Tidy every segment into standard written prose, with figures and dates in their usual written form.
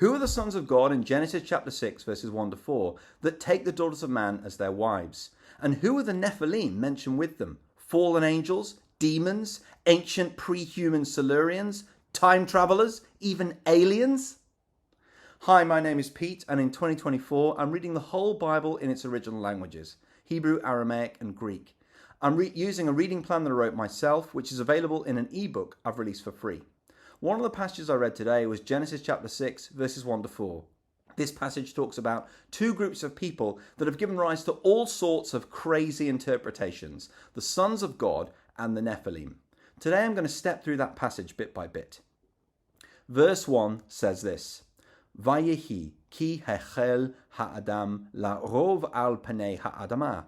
Who are the sons of God in Genesis chapter 6 verses 1 to 4 that take the daughters of man as their wives? And who are the Nephilim mentioned with them? Fallen angels, demons, ancient pre-human Silurians, time travelers, even aliens? Hi, my name is Pete, and in 2024 I'm reading the whole Bible in its original languages, Hebrew, Aramaic and Greek. I'm using a reading plan that I wrote myself, which is available in an ebook I've released for free. One of the passages I read today was Genesis chapter 6 verses 1 to 4. This passage talks about two groups of people that have given rise to all sorts of crazy interpretations, the sons of God and the Nephilim. Today I'm going to step through that passage bit by bit. Verse 1 says this, Vayehi ki hechel ha'adam la'rov al panei ha'adama,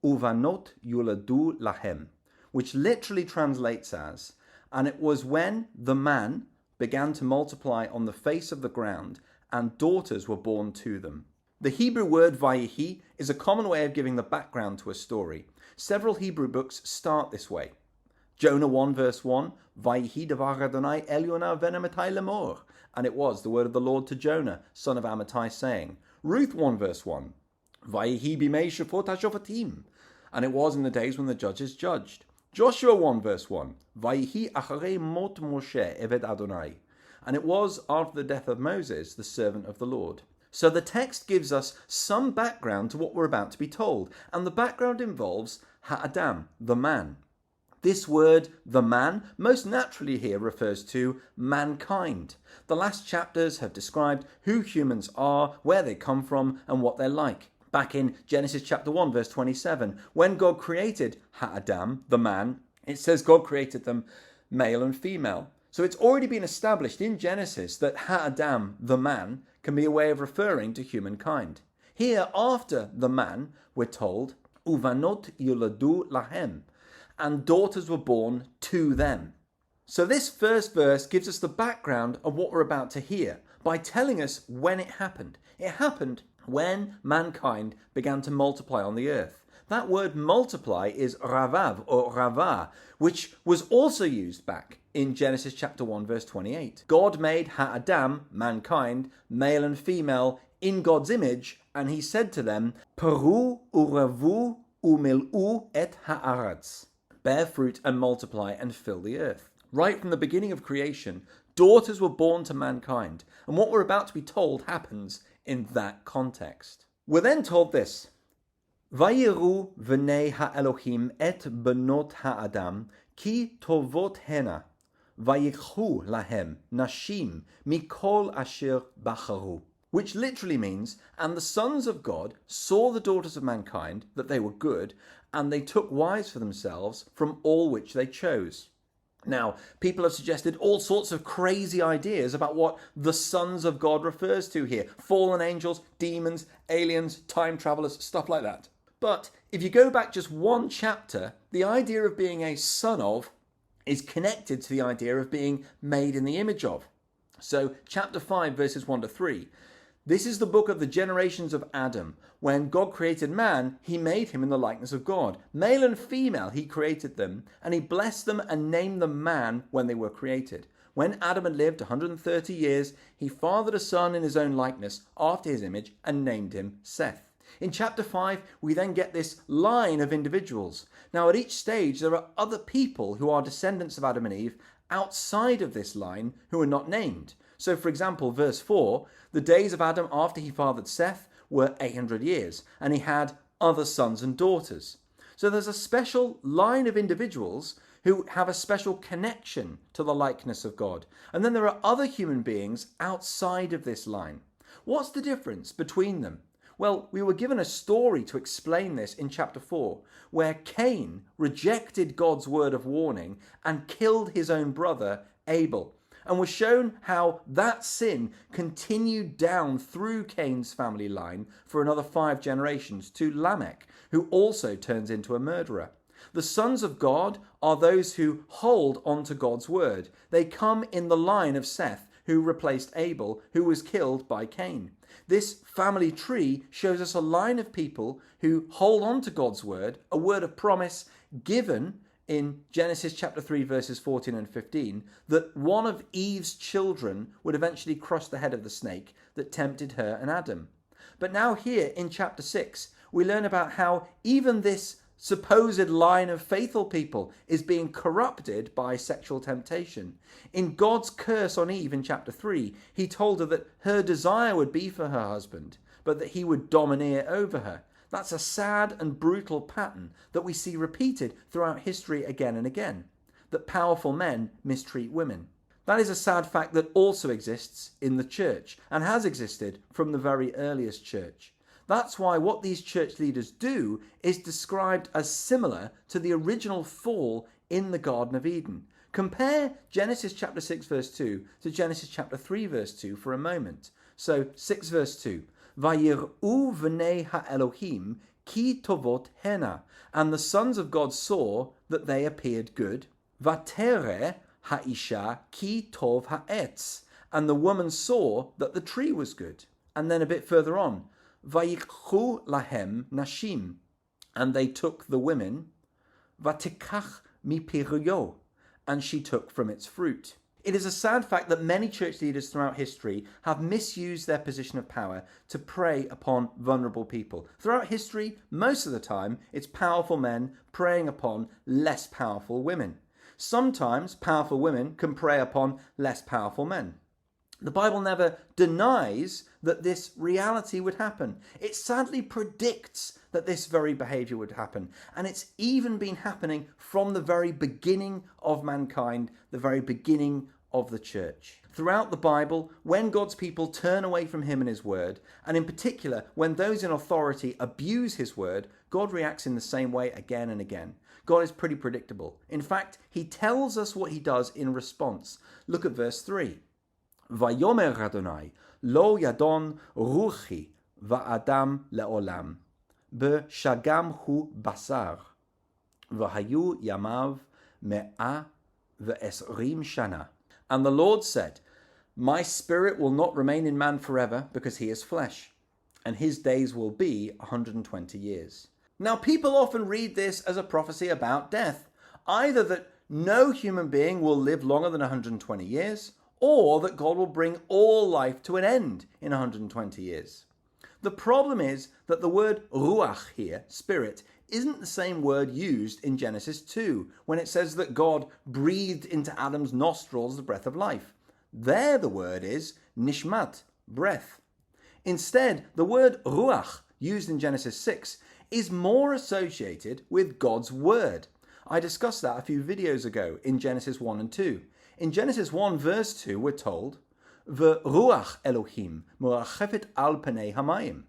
uvanot yuladu lahem, which literally translates as, and it was when the man began to multiply on the face of the ground, and daughters were born to them. The Hebrew word vayehi is a common way of giving the background to a story. Several Hebrew books start this way. Jonah 1 verse 1, Vayehi devar Adonai el Yonah ben Amittai lemor, and it was the word of the Lord to Jonah, son of Amittai, saying. Ruth 1 verse 1, Vayehi bimei shafot hashofatim, and it was in the days when the judges judged. Joshua 1 verse 1, Vayehi acharei mot Moshe eved Adonai, and it was after the death of Moses, the servant of the Lord. So the text gives us some background to what we're about to be told, and the background involves Ha'adam, the man. This word, the man, most naturally here refers to mankind. The last chapters have described who humans are, where they come from, and what they're like. Back in Genesis chapter 1 verse 27, when God created Ha'adam, the man, it says God created them male and female. So it's already been established in Genesis that Ha'adam, the man, can be a way of referring to humankind. Here, after the man, we're told, Uvanot yuladu lahem, and daughters were born to them. So this first verse gives us the background of what we're about to hear by telling us when it happened. It happened when mankind began to multiply on the earth. That word multiply is ravav or rava, which was also used back in Genesis chapter 1 verse 28. God made Ha'adam, mankind, male and female, in God's image, and he said to them, Peru uravu umil'u et ha'aretz. Bear fruit and multiply and fill the earth. Right from the beginning of creation, daughters were born to mankind, and what we're about to be told happens in that context. We're then told this, Vayiru v'nei ha'elohim et benot ha'adam ki tovot hena vayikhu lahem nashim mikol asher bacharu, which literally means, and the sons of God saw the daughters of mankind, that they were good, and they took wives for themselves from all which they chose. Now, people have suggested all sorts of crazy ideas about what the sons of God refers to here. Fallen angels, demons, aliens, time travelers, stuff like that. But if you go back just one chapter, the idea of being a son of is connected to the idea of being made in the image of. So chapter 5 verses 1 to 3. This is the book of the generations of Adam. When God created man, he made him in the likeness of God. Male and female, he created them, and he blessed them and named them man when they were created. When Adam had lived 130 years, he fathered a son in his own likeness, after his image, and named him Seth. In chapter 5, we then get this line of individuals. Now, at each stage, there are other people who are descendants of Adam and Eve outside of this line who are not named. So, for example, verse 4, the days of Adam after he fathered Seth were 800 years, and he had other sons and daughters. So there's a special line of individuals who have a special connection to the likeness of God. And then there are other human beings outside of this line. What's the difference between them? Well, we were given a story to explain this in chapter 4, where Cain rejected God's word of warning and killed his own brother Abel. And was shown how that sin continued down through Cain's family line for another 5 generations to Lamech, who also turns into a murderer. The sons of God are those who hold on to God's word. They come in the line of Seth, who replaced Abel, who was killed by Cain. This family tree shows us a line of people who hold on to God's word, a word of promise given in Genesis chapter 3 verses 14 and 15 that one of Eve's children would eventually crush the head of the snake that tempted her and Adam. But now here in chapter 6, we learn about how even this supposed line of faithful people is being corrupted by sexual temptation. In God's curse on Eve in chapter 3, he told her that her desire would be for her husband, but that he would domineer over her. That's a sad and brutal pattern that we see repeated throughout history again and again, that powerful men mistreat women. That is a sad fact that also exists in the church and has existed from the very earliest church. That's why what these church leaders do is described as similar to the original fall in the Garden of Eden. Compare Genesis chapter 6 verse 2 to Genesis chapter 3 verse 2 for a moment. So 6 verse 2. Vayir'u v'nei ha'Elohim ki tovot hena. And the sons of God saw that they appeared good. Vatere ha'isha ki tov ha'etz. And the woman saw that the tree was good. And then a bit further on. Vayikchu lahem nashim, and they took the women. Vatikach mipiryo, and she took from its fruit. It is a sad fact that many church leaders throughout history have misused their position of power to prey upon vulnerable people. Throughout history, most of the time, it's powerful men preying upon less powerful women. Sometimes powerful women can prey upon less powerful men. The Bible never denies that this reality would happen. It sadly predicts that this very behavior would happen. And it's even been happening from the very beginning of mankind, the very beginning of the church. Throughout the Bible, when God's people turn away from him and his word, and in particular, when those in authority abuse his word, God reacts in the same way again and again. God is pretty predictable. In fact, he tells us what he does in response. Look at verse 3. Vayomer Adonai, lo yadon ruchi va'adam le'olam, b'shagam hu basar, v'hayu yamav me'ah ve'esrim shana. And the Lord said, my spirit will not remain in man forever, because he is flesh, and his days will be 120 years. Now, people often read this as a prophecy about death, either that no human being will live longer than 120 years, or that God will bring all life to an end in 120 years. The problem is that the word ruach here, spirit, isn't the same word used in Genesis 2, when it says that God breathed into Adam's nostrils the breath of life. There the word is nishmat, breath. Instead, the word ruach, used in Genesis 6, is more associated with God's word. I discussed that a few videos ago in Genesis 1 and 2. In Genesis 1 verse 2 we're told, V'ruach Elohim morachefet al penei hamayim.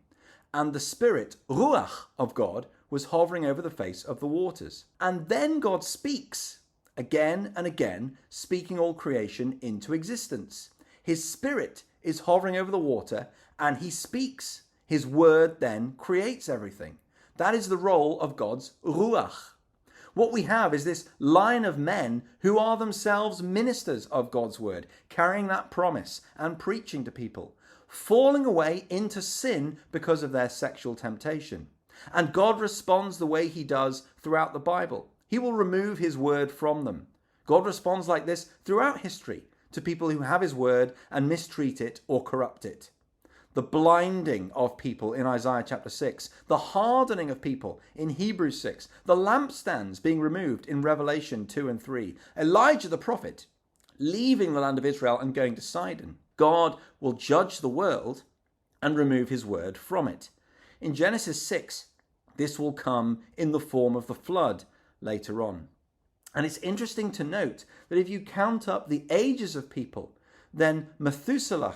And the spirit, ruach, of God was hovering over the face of the waters. And then God speaks, again and again, speaking all creation into existence. His spirit is hovering over the water and he speaks. His word then creates everything. That is the role of God's ruach. What we have is this line of men who are themselves ministers of God's word, carrying that promise and preaching to people, falling away into sin because of their sexual temptation. And God responds the way he does throughout the Bible. He will remove his word from them. God responds like this throughout history to people who have his word and mistreat it or corrupt it. The blinding of people in Isaiah chapter 6, the hardening of people in Hebrews 6, the lampstands being removed in Revelation 2 and 3, Elijah the prophet leaving the land of Israel and going to Sidon. God will judge the world and remove his word from it. In Genesis 6, this will come in the form of the flood later on. And it's interesting to note that if you count up the ages of people, then Methuselah,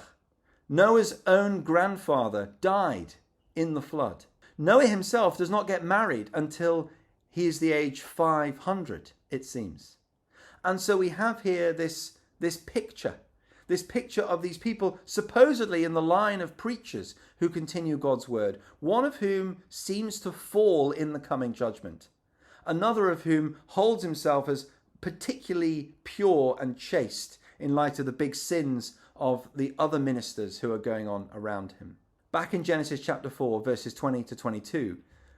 Noah's own grandfather, died in the flood. Noah himself does not get married until he is the age 500, it seems. And so we have here this picture of these people supposedly in the line of preachers who continue God's word, one of whom seems to fall in the coming judgment, another of whom holds himself as particularly pure and chaste in light of the big sins of the other ministers who are going on around him. Back in Genesis chapter 4, verses 20 to 22,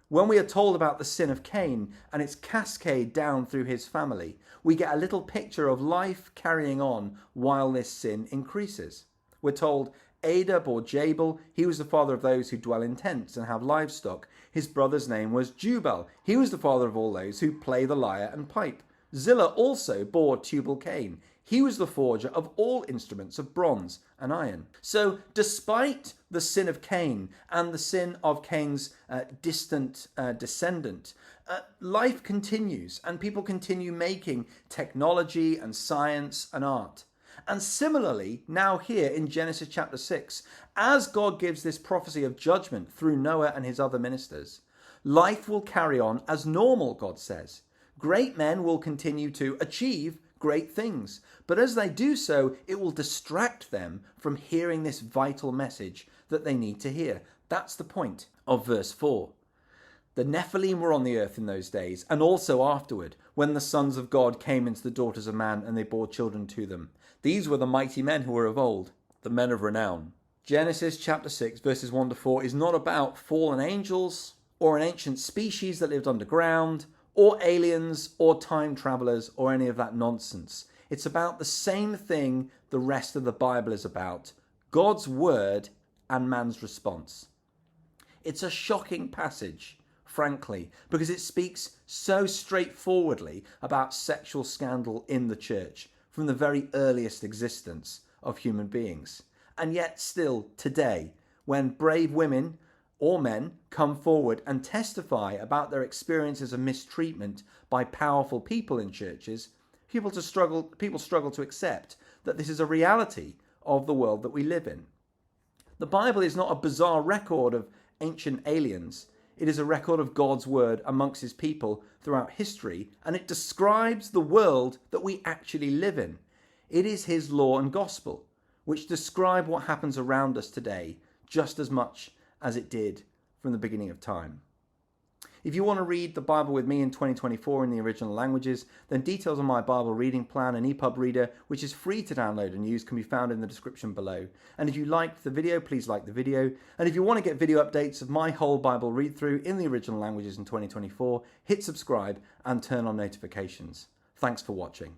When we are told about the sin of Cain and its cascade down through his family, we get a little picture of life carrying on while this sin increases. We're told Ada bore Jabal. He was the father of those who dwell in tents and have livestock. His brother's name was Jubal. He was the father of all those who play the lyre and pipe. Zillah also bore Tubal-Cain. He was the forger of all instruments of bronze and iron. So despite the sin of Cain and the sin of Cain's distant descendant, life continues and people continue making technology and science and art. And similarly, now here in Genesis chapter 6, as God gives this prophecy of judgment through Noah and his other ministers, life will carry on as normal, God says. Great men will continue to achieve great things, but as they do so, it will distract them from hearing this vital message that they need to hear. That's the point of verse 4. The Nephilim were on the earth in those days, and also afterward, when the sons of God came into the daughters of man, and they bore children to them. These were the mighty men who were of old, the men of renown. Genesis chapter 6, verses 1 to 4 is not about fallen angels, or an ancient species that lived underground, or aliens, or time travelers, or any of that nonsense. It's about the same thing the rest of the Bible is about: God's word and man's response. It's a shocking passage, frankly, because it speaks so straightforwardly about sexual scandal in the church from the very earliest existence of human beings. And yet still today, when brave women or men come forward and testify about their experiences of mistreatment by powerful people in churches, people struggle to accept that this is a reality of the world that we live in. The Bible is not a bizarre record of ancient aliens. It is a record of God's word amongst his people throughout history, and it describes the world that we actually live in. It is his law and gospel, which describe what happens around us today just as much as it did from the beginning of time. If you want to read the Bible with me in 2024 in the original languages, then details on my Bible reading plan and EPUB reader, which is free to download and use, can be found in the description below. And if you liked the video, please like the video. And if you want to get video updates of my whole Bible read through in the original languages in 2024, hit subscribe and turn on notifications. Thanks for watching.